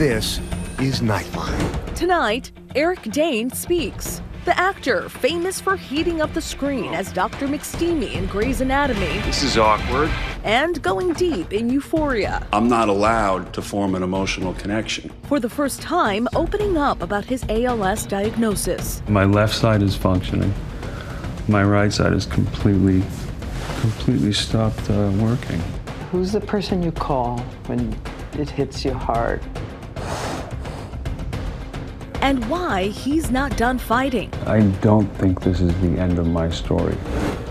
This is Nightline. Tonight, Eric Dane speaks. The actor, famous for heating up the screen as Dr. McSteamy in Grey's Anatomy. This is awkward. And going deep in Euphoria. I'm not allowed to form an emotional connection. For the first time, opening up about his ALS diagnosis. My left side is functioning. My right side is completely stopped working. Who's the person you call when it hits you hard? And why he's not done fighting. I don't think this is the end of my story.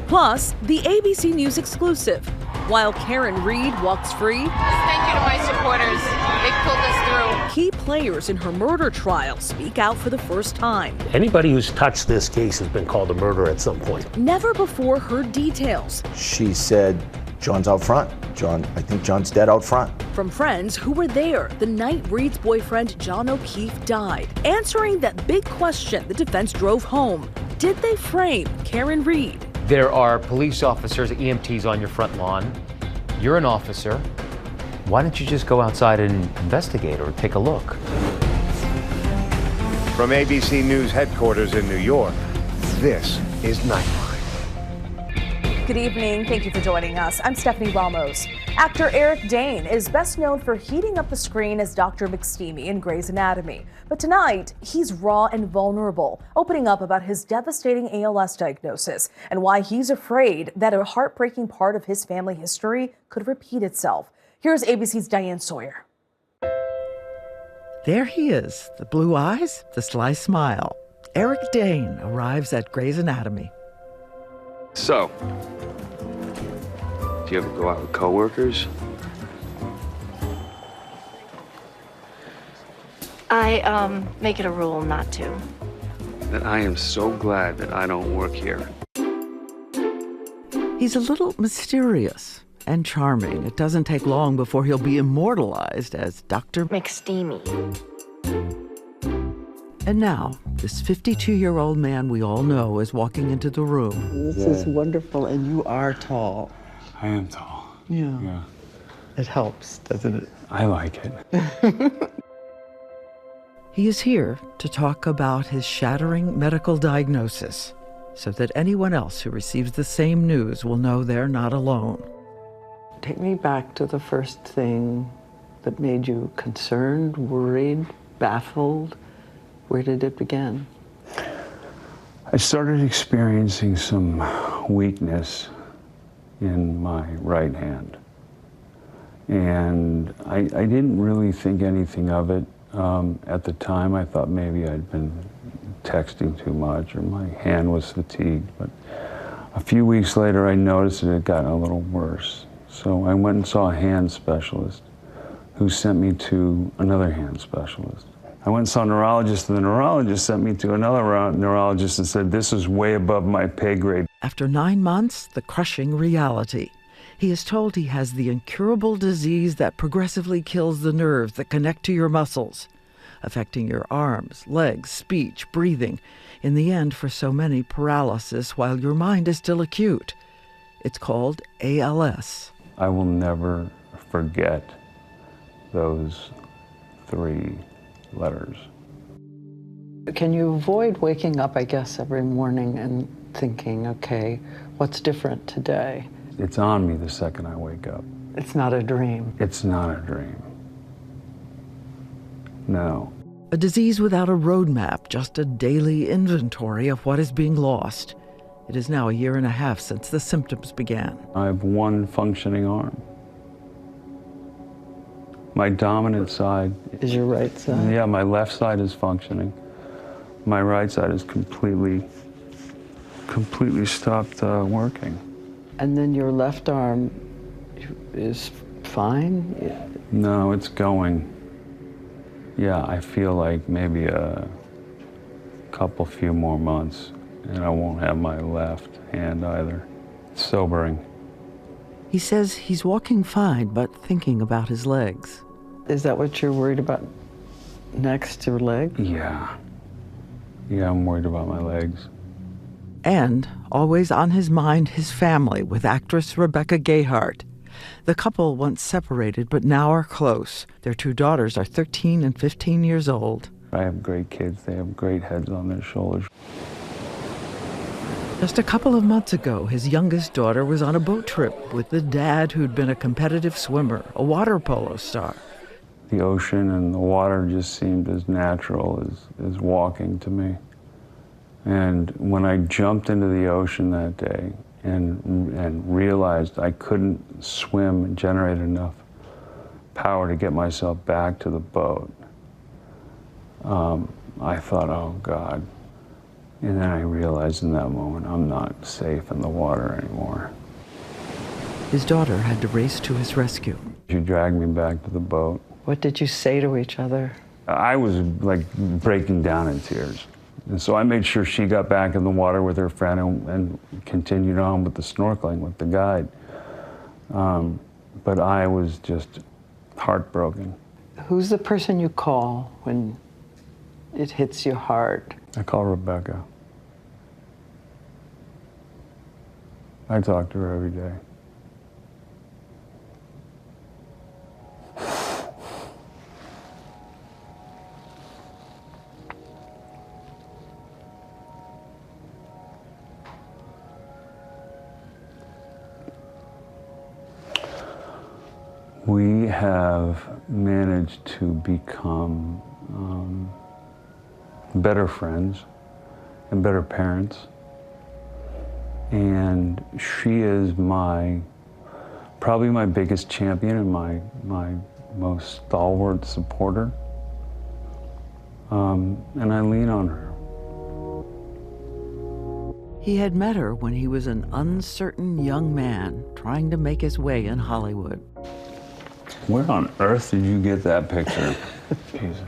Plus, the ABC News exclusive. While Karen Reed walks free. Thank you to my supporters. They pulled us through. Key players in her murder trial speak out for the first time. Anybody who's touched this case has been called a murderer at some point. Never before heard details. She said, John's out front. I think John's dead out front. From friends who were there the night Reed's boyfriend John O'Keefe died. Answering that big question the defense drove home. Did they frame Karen Reed? There are police officers, EMTs on your front lawn. You're an officer. Why don't you just go outside and investigate or take a look? From ABC News headquarters in New York, this is Nightline. Good evening. Thank you for joining us. I'm Stephanie Ramos. Actor Eric Dane is best known for heating up the screen as Dr. McSteamy in Grey's Anatomy. But tonight, he's raw and vulnerable, opening up about his devastating ALS diagnosis and why he's afraid that a heartbreaking part of his family history could repeat itself. Here's ABC's Diane Sawyer. There he is, the blue eyes, the sly smile. Eric Dane arrives at Grey's Anatomy. So, do you ever go out with coworkers? I make it a rule not to. Then I am so glad that I don't work here. He's a little mysterious and charming. It doesn't take long before he'll be immortalized as Dr. McSteamy. And now, this 52-year-old man we all know is walking into the room. This is wonderful, and you are tall. I am tall. Yeah. It helps, doesn't it? I like it. He is here to talk about his shattering medical diagnosis so that anyone else who receives the same news will know they're not alone. Take me back to the first thing that made you concerned, worried, baffled. Where did it begin? I started experiencing some weakness in my right hand. And I didn't really think anything of it. At the time, I thought maybe I'd been texting too much or my hand was fatigued. But a few weeks later, I noticed it had gotten a little worse. So I went and saw a hand specialist who sent me to another hand specialist. I went and saw a neurologist, and the neurologist sent me to another neurologist and said, this is way above my pay grade. After 9 months, the crushing reality. He is told he has the incurable disease that progressively kills the nerves that connect to your muscles, affecting your arms, legs, speech, breathing. In the end, for so many, paralysis while your mind is still acute. It's called ALS. I will never forget those 3 letters. Can you avoid waking up, I guess, every morning and thinking, okay, what's different today? It's on me the second I wake up. It's not a dream. It's not a dream. No. A disease without a roadmap, just a daily inventory of what is being lost. It is now 1.5 years since the symptoms began. I have 1 functioning arm. My dominant side is your right side? Yeah, my left side is functioning. My right side is completely stopped working. And then your left arm is fine? No, it's going. Yeah, I feel like maybe a few more months, and I won't have my left hand either. It's sobering. He says he's walking fine, but thinking about his legs. Is that what you're worried about next, your leg? Yeah. Yeah, I'm worried about my legs. And always on his mind, his family with actress Rebecca Gayheart. The couple once separated, but now are close. Their two daughters are 13 and 15 years old. I have great kids. They have great heads on their shoulders. Just a couple of months ago, his youngest daughter was on a boat trip with the dad who'd been a competitive swimmer, a water polo star. The ocean and the water just seemed as natural as walking to me. And when I jumped into the ocean that day and realized I couldn't swim and generate enough power to get myself back to the boat, I thought, oh God. And then I realized in that moment, I'm not safe in the water anymore. His daughter had to race to his rescue. She dragged me back to the boat. What did you say to each other? I was like breaking down in tears. And so I made sure she got back in the water with her friend and continued on with the snorkeling with the guide. But I was just heartbroken. Who's the person you call when it hits you hard? I call Rebecca. I talk to her every day. We have managed to become better friends and better parents. And she is probably my biggest champion and my most stalwart supporter. And I lean on her. He had met her when he was an uncertain young man trying to make his way in Hollywood. Where on earth did you get that picture? Jesus.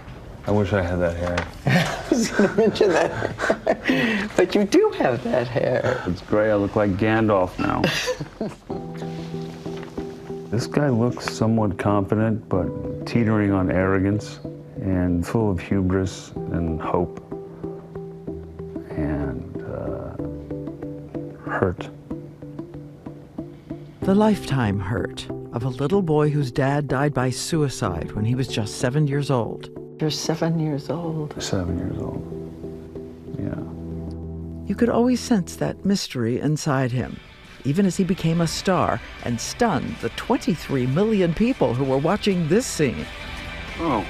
I wish I had that hair. I was going to mention that. But you do have that hair. It's gray. I look like Gandalf now. This guy looks somewhat confident, but teetering on arrogance and full of hubris and hope and hurt. The lifetime hurt of a little boy whose dad died by suicide when he was just 7 years old. You're 7 years old. 7 years old. Yeah. You could always sense that mystery inside him, even as he became a star and stunned the 23 million people who were watching this scene. Oh.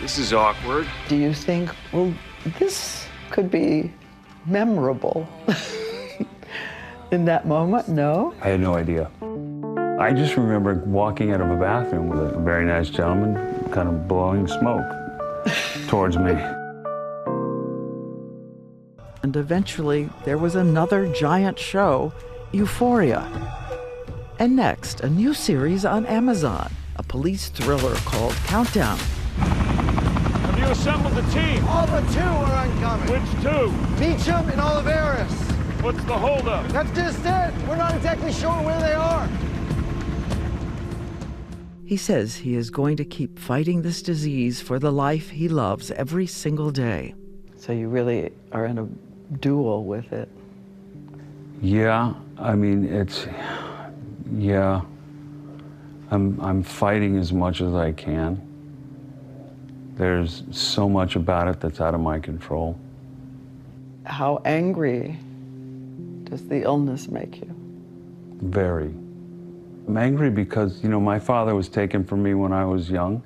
This is awkward. Do you think, well, this could be memorable in that moment? No? I had no idea. I just remember walking out of a bathroom with a very nice gentleman kind of blowing smoke towards me. And eventually, there was another giant show, Euphoria. And next, a new series on Amazon, a police thriller called Countdown. Have you assembled the team? All but two are incoming. Which two? Beecham and Oliveris. What's the holdup? That's just it. We're not exactly sure where they are. He says he is going to keep fighting this disease for the life he loves every single day. So you really are in a duel with it. Yeah, I mean, yeah. I'm fighting as much as I can. There's so much about it that's out of my control. How angry does the illness make you? Very. I'm angry because, my father was taken from me when I was young.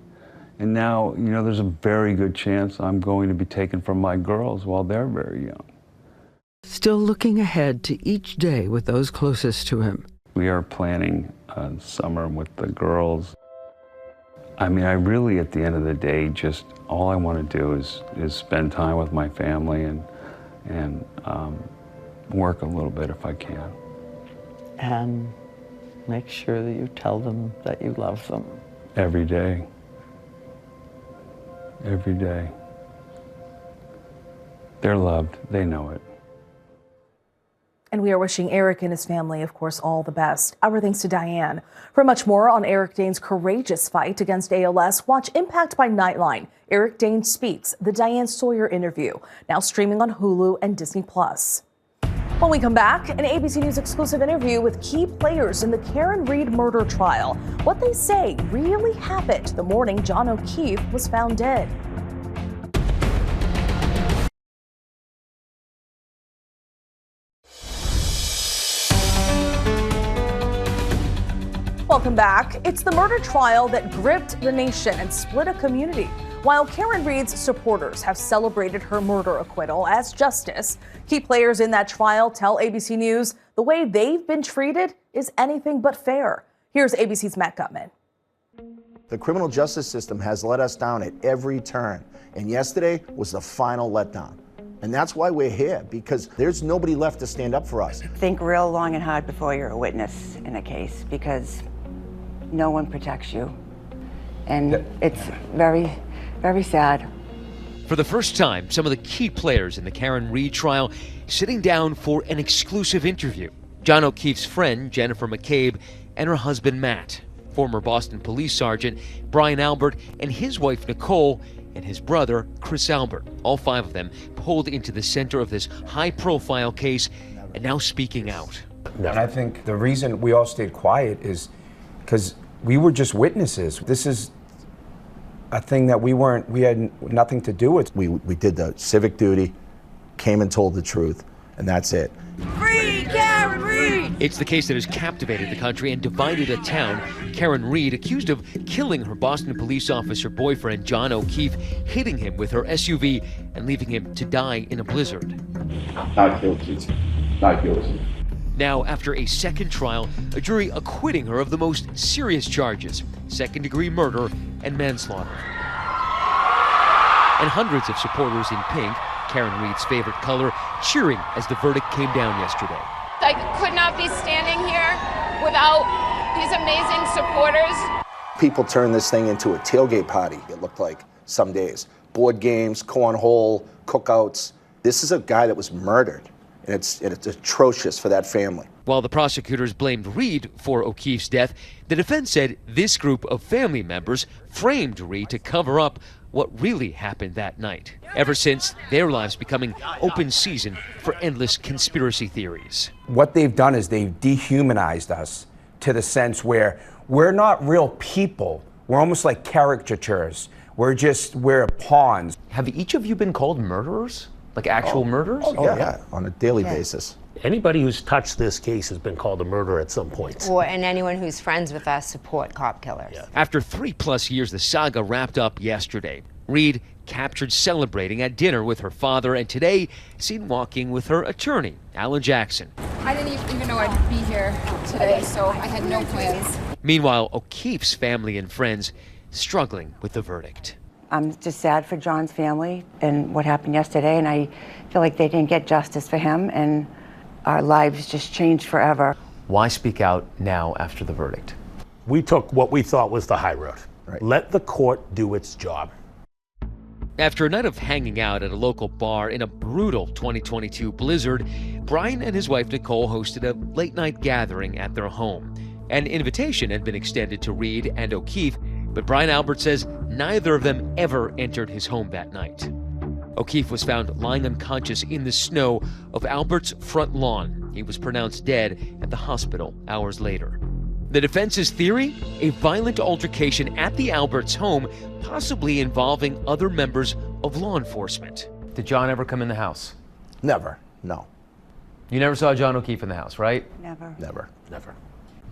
And now, there's a very good chance I'm going to be taken from my girls while they're very young. Still looking ahead to each day with those closest to him. We are planning summer with the girls. I mean, I really, at the end of the day, just all I want to do is spend time with my family and work a little bit if I can. And make sure that you tell them that you love them. Every day. Every day. They're loved. They know it. And we are wishing Eric and his family, of course, all the best. Our thanks to Diane. For much more on Eric Dane's courageous fight against ALS, watch Impact by Nightline. Eric Dane Speaks, the Diane Sawyer interview, now streaming on Hulu and Disney+. When we come back, an ABC News exclusive interview with key players in the Karen Read murder trial. What they say really happened the morning John O'Keefe was found dead. Welcome back. It's the murder trial that gripped the nation and split a community. While Karen Read's supporters have celebrated her murder acquittal as justice, key players in that trial tell ABC News the way they've been treated is anything but fair. Here's ABC's Matt Gutman. The criminal justice system has let us down at every turn, and yesterday was the final letdown. And that's why we're here, because there's nobody left to stand up for us. Think real long and hard before you're a witness in a case, because no one protects you. And it's very, very sad. For the first time, some of the key players in the Karen Read trial sitting down for an exclusive interview. John O'Keefe's friend, Jennifer McCabe, and her husband, Matt. Former Boston Police Sergeant Brian Albert and his wife, Nicole, and his brother, Chris Albert. All five of them pulled into the center of this high-profile case and now speaking out. And I think the reason we all stayed quiet is because we were just witnesses. This is a thing that we had nothing to do with. We did the civic duty, came and told the truth, and that's it. Free Karen Read! It's the case that has captivated the country and divided a town. Karen Read, accused of killing her Boston police officer boyfriend, John O'Keefe, hitting him with her SUV and leaving him to die in a blizzard. Not guilty. Not guilty. Now, after a second trial, a jury acquitting her of the most serious charges, second-degree murder and manslaughter. And hundreds of supporters in pink, Karen Read's favorite color, cheering as the verdict came down yesterday. I could not be standing here without these amazing supporters. People turned this thing into a tailgate party, it looked like, some days. Board games, cornhole, cookouts. This is a guy that was murdered. And it's atrocious for that family. While the prosecutors blamed Read for O'Keefe's death, the defense said this group of family members framed Read to cover up what really happened that night. Ever since, their lives becoming open season for endless conspiracy theories. What they've done is they've dehumanized us to the sense where we're not real people. We're almost like caricatures. We're pawns. Have each of you been called murderers? Like actual murderers? Oh, yeah, on a daily basis. Anybody who's touched this case has been called a murderer at some point. And anyone who's friends with us support cop killers. Yeah. After 3+ years, the saga wrapped up yesterday. Read captured celebrating at dinner with her father, and today seen walking with her attorney, Alan Jackson. I didn't even know I'd be here today, so I had no plans. Meanwhile, O'Keefe's family and friends struggling with the verdict. I'm just sad for John's family and what happened yesterday, and I feel like they didn't get justice for him, and our lives just changed forever. Why speak out now after the verdict? We took what we thought was the high road. Right. Let the court do its job. After a night of hanging out at a local bar in a brutal 2022 blizzard, Brian and his wife Nicole hosted a late-night gathering at their home. An invitation had been extended to Read and O'Keefe, but Brian Albert says neither of them ever entered his home that night. O'Keefe was found lying unconscious in the snow of Albert's front lawn. He was pronounced dead at the hospital hours later. The defense's theory? A violent altercation at the Alberts' home, possibly involving other members of law enforcement. Did John ever come in the house? Never, no. You never saw John O'Keefe in the house, right? Never. Never, never.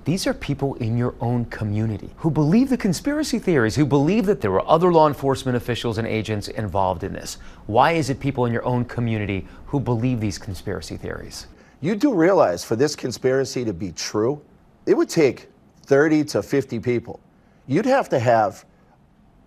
These are people in your own community who believe the conspiracy theories, who believe that there were other law enforcement officials and agents involved in this. Why is it people in your own community who believe these conspiracy theories? You do realize for this conspiracy to be true, it would take 30 to 50 people. You'd have to have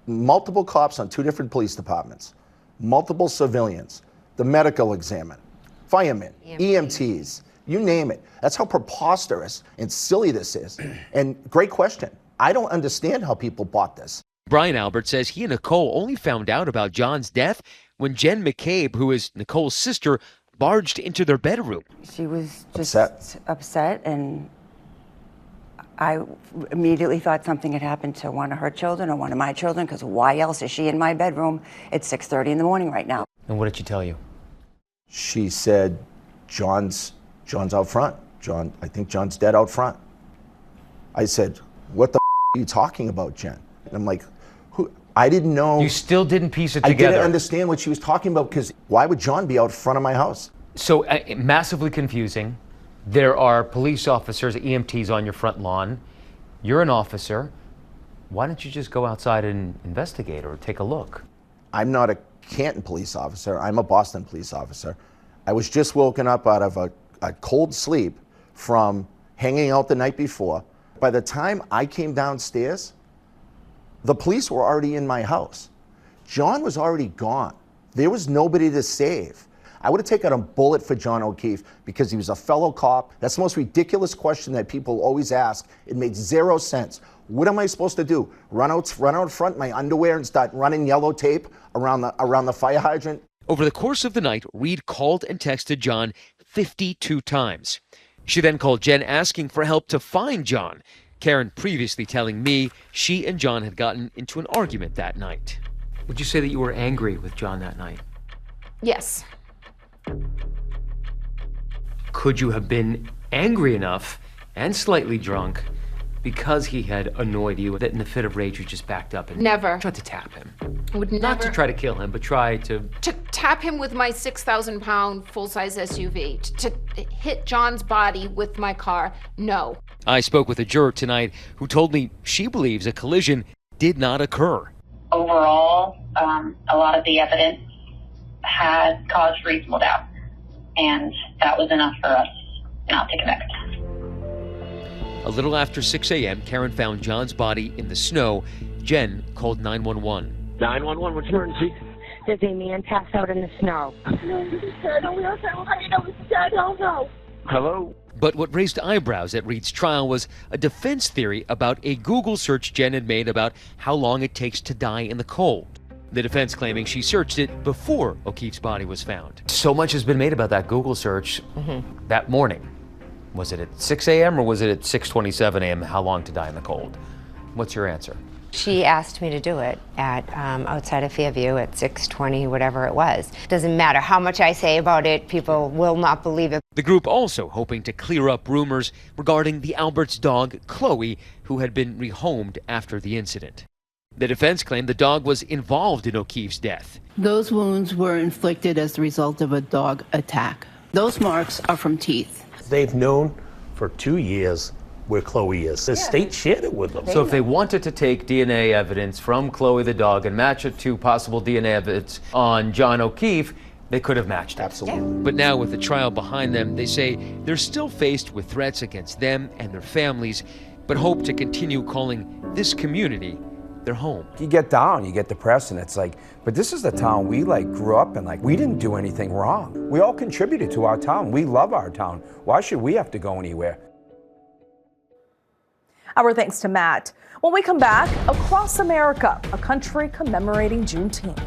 multiple cops on 2 different police departments, multiple civilians, the medical examiner, firemen, EMTs, you name it. That's how preposterous and silly this is. And great question. I don't understand how people bought this. Brian Albert says he and Nicole only found out about John's death when Jen McCabe, who is Nicole's sister, barged into their bedroom. She was just upset, and I immediately thought something had happened to one of her children or one of my children, because why else is she in my bedroom at 6:30 in the morning right now? And what did she tell you? She said John's John's out front. I think John's dead out front. I said, what the are you talking about, Jen? And I'm like, who? I didn't know. You still didn't piece it I together. didn't understand what she was talking about, because why would John be out front of my house? So massively confusing. There are police officers, EMTs on your front lawn. You're an officer. Why don't you just go outside and investigate or take a look? I'm not a Canton police officer. I'm a Boston police officer. I was just woken up out of a cold sleep from hanging out the night before. By the time I came downstairs, the police were already in my house. John was already gone. There was nobody to save. I would have taken a bullet for John O'Keefe because he was a fellow cop. That's the most ridiculous question that people always ask. It made zero sense. What am I supposed to do? Run out front in my underwear and start running yellow tape around the fire hydrant? Over the course of the night, Reed called and texted John 52 times. She then called Jen asking for help to find John. Karen previously telling me she and John had gotten into an argument that night. Would you say that you were angry with John that night? Yes. Could you have been angry enough and slightly drunk because he had annoyed you that in a fit of rage you just backed up and Never. tried to tap him? Would never. Not to try to kill him, but try to tap him with my 6,000-pound full-size SUV. To hit John's body with my car. No. I spoke with a juror tonight who told me she believes a collision did not occur. Overall, a lot of the evidence had caused reasonable doubt, and that was enough for us not to convict. A little after 6 a.m., Karen found John's body in the snow. Jen called 911. 911, what's your emergency? There's a man passed out in the snow. Hello? But what raised eyebrows at Reed's trial was a defense theory about a Google search Jen had made about how long it takes to die in the cold. The defense claiming she searched it before O'Keefe's body was found. So much has been made about that Google search that morning. Was it at 6 a.m. or was it at 6:27 a.m.? How long to die in the cold? What's your answer? She asked me to do it at outside of Fairview at 6:20, whatever it was. Doesn't matter how much I say about it, people will not believe it. The group also hoping to clear up rumors regarding the Albert's dog, Chloe, who had been rehomed after the incident. The defense claimed the dog was involved in O'Keefe's death. Those wounds were inflicted as the result of a dog attack. Those marks are from teeth. They've known for 2 years where Chloe is. The state shared it with them. So if they wanted to take DNA evidence from Chloe the dog and match it to possible DNA evidence on John O'Keefe, they could have matched it. Absolutely. But now with the trial behind them, they say they're still faced with threats against them and their families, but hope to continue calling this community their home. You get down, you get depressed, and it's like, but this is the town we grew up in. We didn't do anything wrong. We all contributed to our town. We love our town. Why should we have to go anywhere? Our thanks to Matt. When we come back, across America, a country commemorating Juneteenth.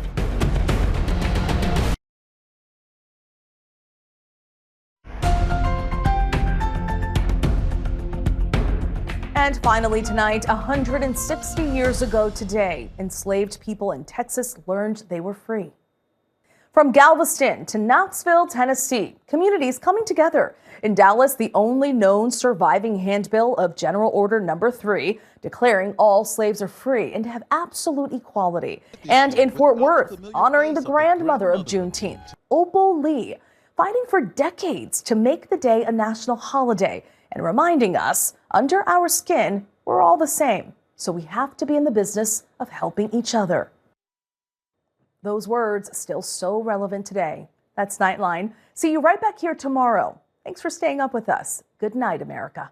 And finally tonight, 160 years ago today, enslaved people in Texas learned they were free. From Galveston to Knoxville, Tennessee, communities coming together. In Dallas, the only known surviving handbill of General Order No. 3, declaring all slaves are free and to have absolute equality. And in Fort Worth, honoring the grandmother of Juneteenth, Opal Lee, fighting for decades to make the day a national holiday and reminding us, under our skin, we're all the same. So we have to be in the business of helping each other. Those words still so relevant today. That's Nightline. See you right back here tomorrow. Thanks for staying up with us. Good night, America.